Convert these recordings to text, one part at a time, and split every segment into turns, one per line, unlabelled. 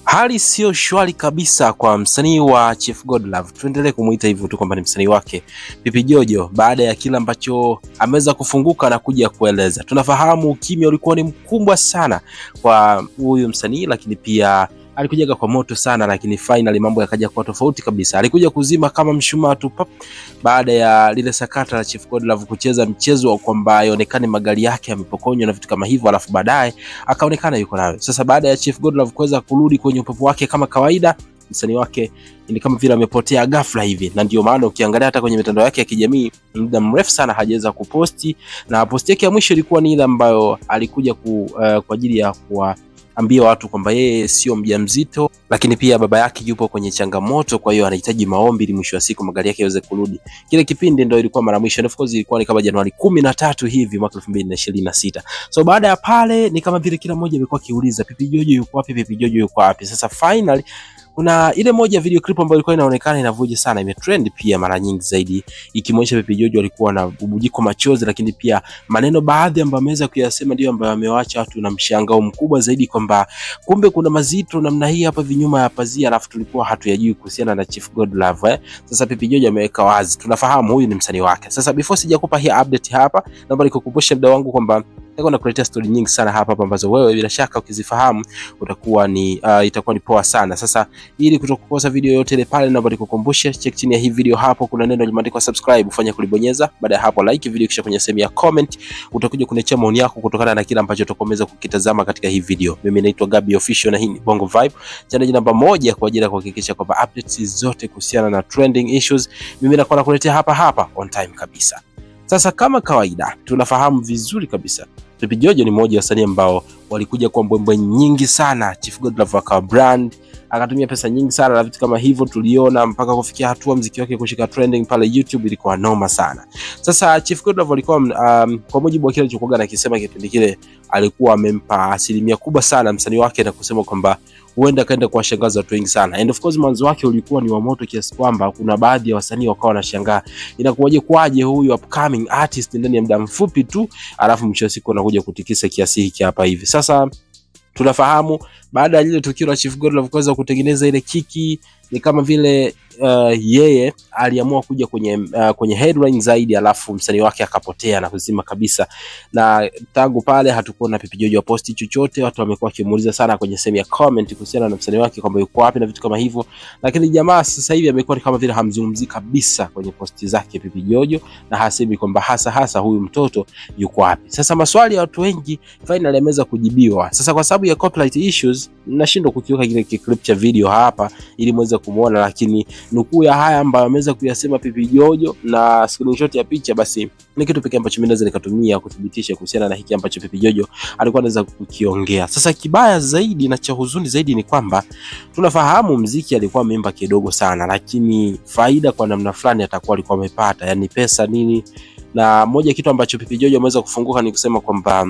Hali sio shwari kabisa kwa msanii wa Chief Godlove. Tuendelee kumuita hivyo tu kwamba ni msanii wake Pipi Jojo, baada ya kila ambacho ameweza kufunguka na kuja kueleza. Tunafahamu kimya ulikuwa ni mkubwa sana kwa huyu msanii, lakini pia alikujaga kwa moto sana, lakini finally mambo yakaja kwa tofauti kabisa. Alikuja kuzima kama mshumaa tu pap, baada ya lile sakata la Chief Godlove kucheza mchezo wa kwamba ionekane magari yake yamepokonywa na vitu kama hivyo, alafu baadaye akaonekana yuko nayo. Sasa baada ya Chief Godlove kuweza kurudi kwenye upepo wake kama kawaida, msanii wake ni kama vile amepotea ghafla hivi, na ndio maana ukiangalia hata kwenye mitandao yake ya kijamii muda mrefu sana hajaweza kuposti, na posti yake ya mwisho ilikuwa ni ile ambayo alikuja kwa ajili ya ambia watu kwamba yeye sio mjamzito, lakini pia baba yake yupo kwenye changamoto, kwa hiyo anahitaji maombi ili mwisho wa siku magari yake yaweze kurudi. Kile kipindi ndio ilikuwa mara mwisho, of course ilikuwa ni kama Januari 13 hivi mwaka 2026. So baada ya pale ni kama vile kila mmoja amekuwa akiuliza Pipi Jojo yuko wapi, Pipi Jojo yuko wapi? Sasa finally kuna ile moja video clip ambayo ilikuwa inaonekana inavuja sana, imetrend pia mara nyingi zaidi, ikimwonyesha Pipi Jojo alikuwa na bubujiko machozi, lakini pia maneno baadhi ambayo ameweza kuyasema ndio ambayo amewaacha watu na mshangao mkubwa zaidi, kwamba kumbe kuna mazito namna hii hapa vinyuma ya pazia, alafu tulikuwa hatuyajui kuhusiana na Chief Godlove. Sasa Pipi Jojo ameweka wazi, tunafahamu huyu ni msanii wake. Sasa before sijakupa hii update hapa, naomba nikukumbushe mdau wangu kwamba niko na kuletea story nyingi sana hapa ambazo wewe bila shaka ukizifahamu utakuwa ni itakuwa ni poa sana. Sasa ili kutokukosa video yote ile pale, naomba nikukumbushe, check chini ya hii video hapo kuna neno limeandikwa subscribe, ufanye kulibonyeza. Baada ya hapo like video, kisha kwenye sehemu ya comment utakuja kuniachia maoni yako kutokana na kile ambacho utakomeza kukitazama katika hii video. Mimi naitwa Gabi Official na hii ni Bongo Vibe, channel namba 1 kwa ajili ya kuhakikisha kwamba updates zote kuhusiana na trending issues mimi nakuwa nakuletea hapa on time kabisa. Sasa kama kawaida tunafahamu vizuri kabisa Pipi Jojo ni mmoja wa wasanii ambao walikuja kwa mbwembwe nyingi sana. Chief Godlove akawa brand, akatumia pesa nyingi sana na vitu kama hivyo, tuliona mpaka kufikia hatua muziki wake kushika trending pale YouTube, ilikuwa noma sana. Sasa Chief Godlove alikuwa kwa mujibu wa kile alichokuwa anakisema kipindi kile, alikuwa amempa asilimia kubwa sana msanii wake na kusema kwamba huenda kaenda kuwashangaza watu wengi sana. And of course mwanzo wake ulikuwa ni wa moto kiasi kwamba kuna baadhi ya wasanii wakawa wanashangaa inakuwaje kwaje huyu upcoming artist ndani ya muda mfupi tu, alafu mwisho wa siku anakuja kutikisa kiasi hiki hapa hivi. Sasa tunafahamu baada ya ile tukio la Chief Godlove kuweza kutengeneza ile kiki, ni kama vile yeye aliamua kuja kwenye headline zaidi, alafu msanii wake akapotea na kuzima kabisa, na tangu pale hatukuona Pipi Jojo posti chochote. Watu wamekuwa kimuuliza sana kwenye sehemu ya comment kuhusiana na msanii wake kwamba yuko wapi na vitu kama hivyo, lakini jamaa sasa hivi amekuwa kama vile hamzungumzi kabisa kwenye posti zake Pipi Jojo, na hasemi kwamba hasa huyu mtoto yuko wapi. Sasa maswali ya watu wengi finally yameweza kujibiwa. Sasa kwa sababu ya copyright issues nashindwa kukiweka kile clip cha video hapa ili muweze kumuona, lakini nukuu ya haya ambayo ameweza kuyasema Pipi Jojo na screenshot ya picha, basi ni kitu pekee ambacho mimi naweza nikatumia kuthibitisha kuhusiana na hiki ambacho Pipi Jojo alikuwa anaweza kukiongea. Sasa kibaya zaidi na cha huzuni zaidi ni kwamba tunafahamu muziki alikuwa ameimba kidogo sana, lakini faida kwa namna fulani atakuwa alikuwa amepata, yani pesa nini. Na moja kitu ambacho Pipi Jojo ameweza kufunguka ni kusema kwamba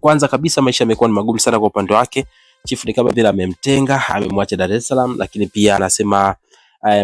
kwanza kabisa maisha yamekuwa ni magumu sana kwa upande wake. Chief ni kama vile amemtenga, amemwacha Dar es Salaam, lakini pia anasema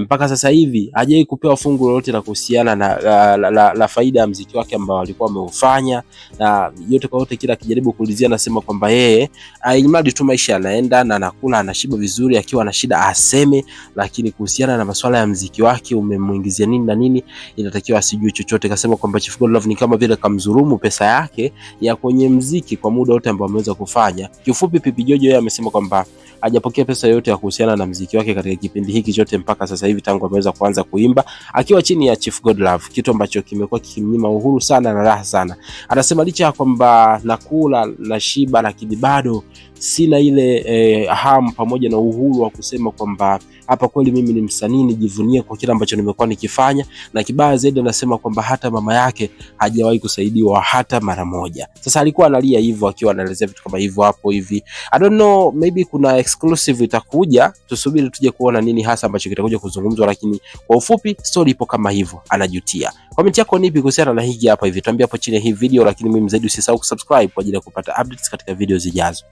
mpaka sasa hivi hajai kupewa fungu lolote la kuhusiana na la faida ya muziki wake ambao alikuwa ameufanya, na yote kwa yote kila akijaribu kuulizia anasema kwamba yeye imradi tu maisha yanaenda na anakula anashiba vizuri, akiwa na shida aseme, lakini kuhusiana na masuala ya muziki wake umemuingizia nini na nini inatakiwa asijue chochote. Kasema kwamba Chief Godlove ni kama vile kamdhulumu pesa yake ya kwenye muziki kwa muda wote ambao ameweza kufanya. Kiufupi Pipi Jojo yeye amesema kwamba hajapokea pesa yoyote ya kuhusiana na muziki wake katika kipindi hiki chote mpaka sasa hivi, tangu ameweza kuanza kuimba akiwa chini ya Chief Godlove, kitu ambacho kimekuwa kikimnyima uhuru sana na raha sana. Anasema licha ya kwamba nakula na shiba, lakini bado sina ile hamu pamoja na uhuru wa kusema kwamba hapa kweli mimi ni msanii, nijivunie kwa kile ambacho nimekuwa nikifanya. Na kibaya zaidi anasema kwamba hata mama yake hajawahi kusaidiwa hata mara moja. Sasa alikuwa analia hivyo akiwa anaelezea vitu kama hivyo hapo hivi. I don't know, maybe kuna exclusive itakuja, tusubiri tuje kuona nini hasa ambacho kitakuja kuzungumzwa, lakini kwa ufupi story ipo kama hivyo, anajutia. Comment yako nipi kuhusiana na hiki hapa hivi? Tuambie hapo chini ya hii video, lakini mimi zaidi usisahau kusubscribe kwa ajili ya kupata updates katika video zijazo.